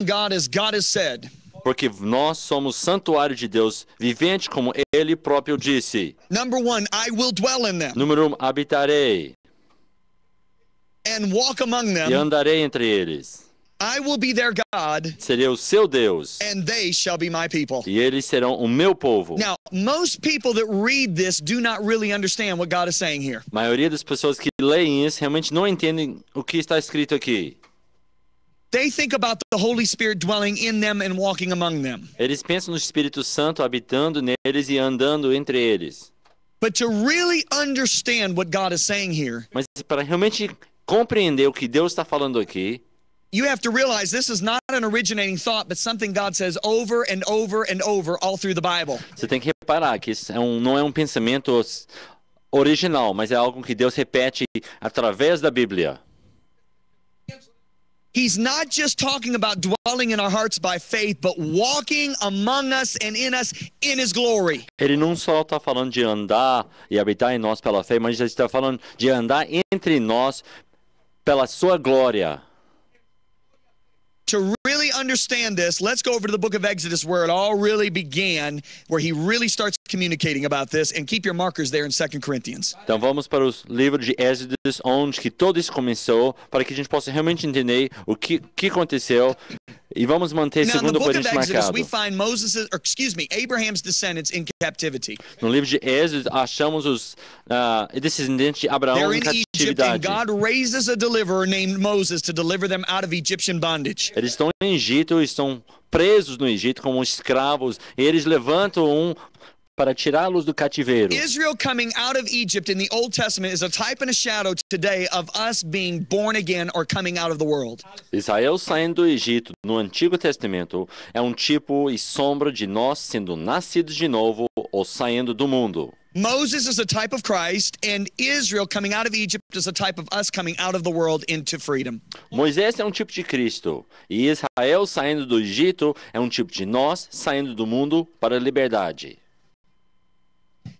God as God has said. Porque nós somos santuário de Deus vivente, como Ele próprio disse. Number one, I will dwell in them. Número 1, habitarei and walk among them. e andarei entre eles. I will be their God, Serei o seu Deus, and they shall be my people. e eles serão o meu povo. Now, most people that read this do not really understand what God is saying here. A maioria das pessoas que leem isso realmente não entendem o que está escrito aqui. They think about the Holy Spirit dwelling in them and walking among them. Eles pensam no Espírito Santo habitando neles e andando entre eles. But to really understand what God is saying here, Mas para realmente compreender o que Deus está falando aqui, you have to realize this is not an originating thought, but something God says over and over and over all through the Bible. você tem que reparar que isso não é um pensamento original, mas é algo que Deus repete através da Bíblia. He's not just talking about dwelling in our hearts by faith, but walking among us and in us in His glory. Ele não só está falando de andar e habitar em nós pela fé, mas ele está falando de andar entre nós pela sua glória. To really understand this, let's go over to the book of Exodus where it all really began, where he really starts communicating about this, and keep your markers there in 2 Corinthians. Então vamos para os livros de Êxodos, onde que tudo isso começou, para que a gente possa realmente entender o que aconteceu. E vamos manter Now, in the segundo book of Coríntios Exodus, marcado. we find Abraham's descendants in captivity. No livro de Êxodo, achamos os descendentes de Abraão They're em in Egypt, and catividade. God raises a deliverer named Moses to deliver them out of Egyptian bondage. Eles estão em Egito, estão presos no Egito como escravos, e eles levantam para tirá-los do cativeiro. Israel coming out of Egypt in the Old Testament is a type and a shadow today of us being born again or coming out of the world. Israel saindo do Egito no Antigo Testamento é um tipo e sombra de nós sendo nascidos de novo ou saindo do mundo. Moses is a type of Christ, and Israel coming out of Egypt is a type of us coming out of the world into freedom. Moisés é um tipo de Cristo, e Israel saindo do Egito é um tipo de nós saindo do mundo para a liberdade.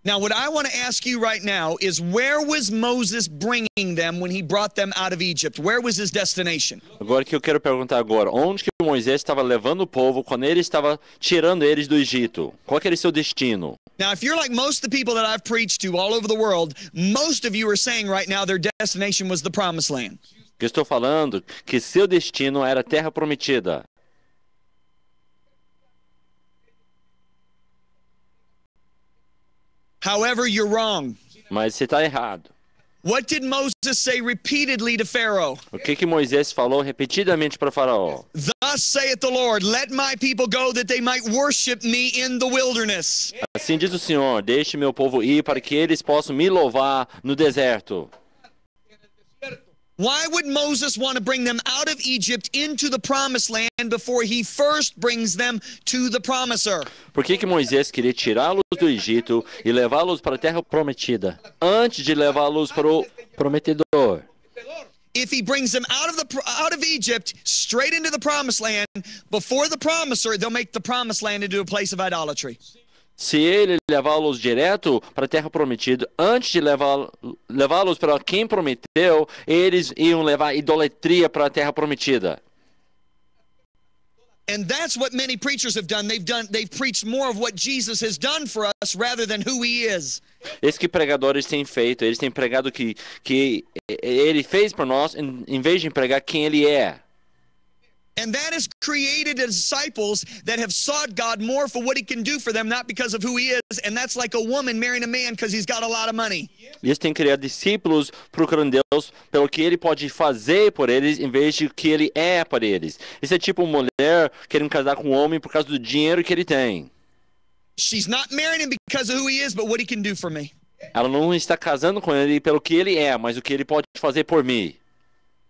Now, what I want to ask you right now is, where was Moses bringing them when he brought them out of Egypt? Where was his destination? Agora que eu quero perguntar agora, onde que Moisés estava levando o povo quando ele estava tirando eles do Egito? Qual que era o seu destino? Now, if you're like most of the people that I've preached to all over the world, most of you are saying right now their destination was the promised land. Eu estou falando que seu destino era a terra prometida. However, you're wrong. Mas você está errado. What did Moses say repeatedly to Pharaoh? O que Moisés falou repetidamente para Faraó? Thus saith the Lord, let my people go that they might worship me in the wilderness. Assim diz o Senhor, deixe meu povo ir para que eles possam me louvar no deserto. Why would Moses want to bring them out of Egypt into the promised land before he first brings them to the promiser? Por que Moisés queria tirá-los do Egito e levá-los para a terra prometida, antes de levá-los para o prometedor? If he brings them out of Egypt straight into the promised land, before the promiser, they'll make the promised land into a place of idolatry. Se ele levá-los direto para a terra prometida, antes de levá-los para quem prometeu, eles iam levar idolatria para a terra prometida. And that's what many preachers have done. They've preached more of what Jesus has done for us rather than who he is. Esse que pregadores têm feito, eles têm pregado que ele fez para nós, em vez de pregar quem ele é. And that has created disciples that have sought God more for what he can do for them, not because of who he is. And that's like a woman marrying a man because he's got a lot of money. Isso tem criado discípulos procurando Deus pelo que ele pode fazer por eles, em vez de o que ele é para eles. Isso é tipo uma mulher querendo casar com um homem por causa do dinheiro que ele tem. She's not marrying him because of who he is, but what he can do for me. Ela não está casando com ele pelo que ele é, mas o que ele pode fazer por mim.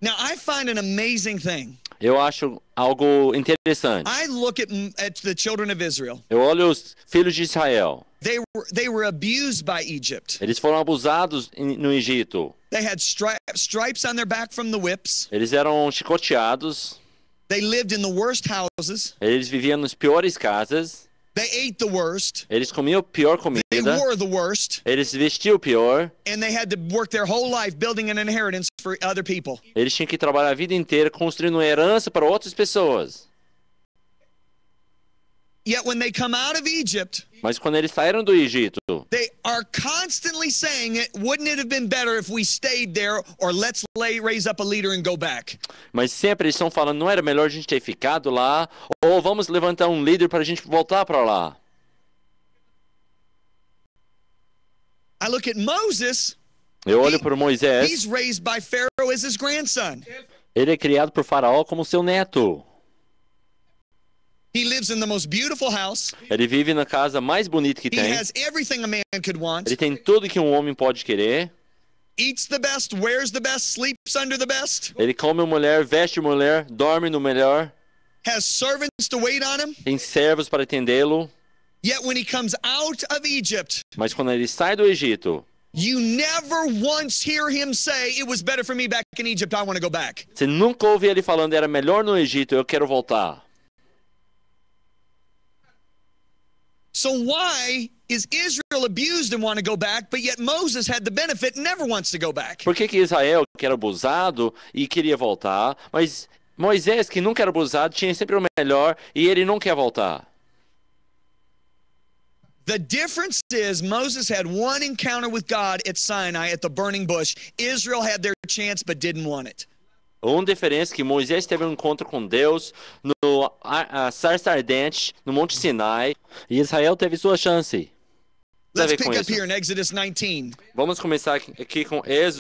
Now, I find an amazing thing. Eu acho algo interessante. I look at the children of Israel. Eu olho os filhos de Israel. They were abused by Egypt. Eles foram abusados no Egito. They had stripes on their back from the whips. Eles eram chicoteados. They lived in the worst houses. Eles viviam nas piores casas. They ate the worst. Eles comiam a pior comida. They wore the worst. Eles vestiam o pior. And they had to work their whole life building an inheritance for other people. Eles tinham que trabalhar a vida inteira construindo uma herança para outras pessoas. Yet when they come out of Egypt, Mas quando eles saíram do Egito, they are constantly saying, wouldn't it have been better if we stayed there, or let's raise up a leader and go back? mas sempre eles estão falando, não era melhor a gente ter ficado lá, ou vamos levantar um líder para a gente voltar para lá. I look at Moses. Eu olho para Moisés, He's raised by Pharaoh as his grandson. ele é criado por Faraó como seu neto. He lives in the most beautiful house. Ele vive na casa mais bonita que He tem. has everything a man could want. Ele tem tudo que um homem pode querer. Eats the best, wears the best, sleeps under the best. Ele come a mulher, veste a mulher, dorme no melhor. Has servants to wait on him. Tem servos para atendê-lo. Yet when he comes out of Egypt, Mas quando ele sai do Egito, you never once hear him say, it was better for me back in Egypt, I want to go back. você nunca ouve ele falando, era melhor no Egito, eu quero voltar. So why is Israel abused and want to go back, but yet Moses had the benefit and never wants to go back? Por que Israel, que era abusado e queria voltar, mas Moisés, que nunca era abusado, tinha sempre o melhor e ele não quer voltar? The difference is Moses had one encounter with God at Sinai at the burning bush. Israel had their chance but didn't want it. Uma diferença é que Moisés teve um encontro com Deus no sarça ardente, no Monte Sinai, e Israel teve sua chance. Let's pick up here in Exodus 19. Vamos começar aqui com Êxodo